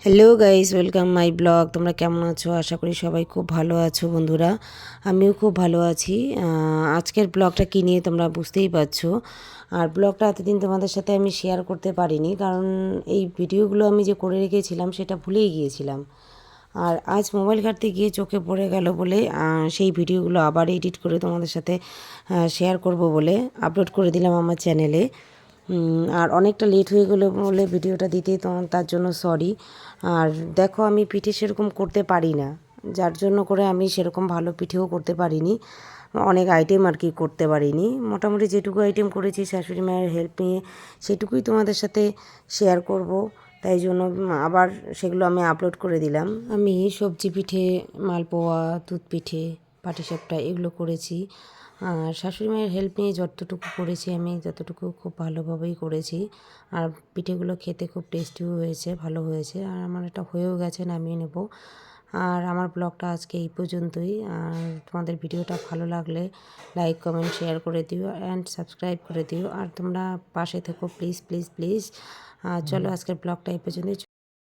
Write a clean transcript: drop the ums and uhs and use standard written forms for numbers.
Hello guys, welcome my blog. তোমরা কেমন আছো? আশা করি সবাই খুব ভালো আছো বন্ধুরা। আমিও খুব ভালো আছি। আজকের ব্লগটা কী নিয়ে তোমরা বুঝতেই পারছো। আর ব্লগটা এতদিন তোমাদের সাথে আমি শেয়ার করতে পারিনি, কারণ এই ভিডিওগুলো আমি যে করে রেখেছিলাম সেটা ভুলেই গিয়েছিলাম। আর আজ মোবাইল ঘাঁটতে গিয়ে চোখে পড়ে গেল বলে সেই ভিডিওগুলো আবার এডিট করে তোমাদের সাথে শেয়ার করব বলে আপলোড করে দিলাম আমার চ্যানেলে। আর অনেকটা লেট হয়ে গেলো বলে ভিডিওটা দিতে তার জন্য সরি। আর দেখো, আমি পিঠে সেরকম করতে পারি না, যার জন্য করে আমি সেরকম ভালো পিঠেও করতে পারিনি, অনেক আইটেম আর কি করতে পারিনি। মোটামুটি যেটুকু আইটেম করেছি শাশুড়ি মায়ের হেল্প নিয়ে সেটুকুই তোমাদের সাথে শেয়ার করব, তাই জন্য আবার সেগুলো আমি আপলোড করে দিলাম। আমি সবজি পিঠে, মালপোয়া, দুধ পিঠে, পাটিসাপটা এগুলো করেছি। আর শাশুড়ি মায়ের হেল্প নিয়ে যতটুকু করেছি আমি ততটুকু খুব ভালোভাবেই করেছি। আর পিঠেগুলো খেতে খুব টেস্টিও হয়েছে, ভালো হয়েছে। আর আমার এটা হয়েও গেছে, নামিয়ে নেব। আর আমার ব্লগটা আজকে এই পর্যন্তই। আর তোমাদের ভিডিওটা ভালো লাগলে লাইক, কমেন্ট, শেয়ার করে দিও অ্যান্ড সাবস্ক্রাইব করে দিও। আর তোমরা পাশে থেকো প্লিজ প্লিজ প্লিজ। চলো আজকের ব্লগটা এই পর্যন্তই।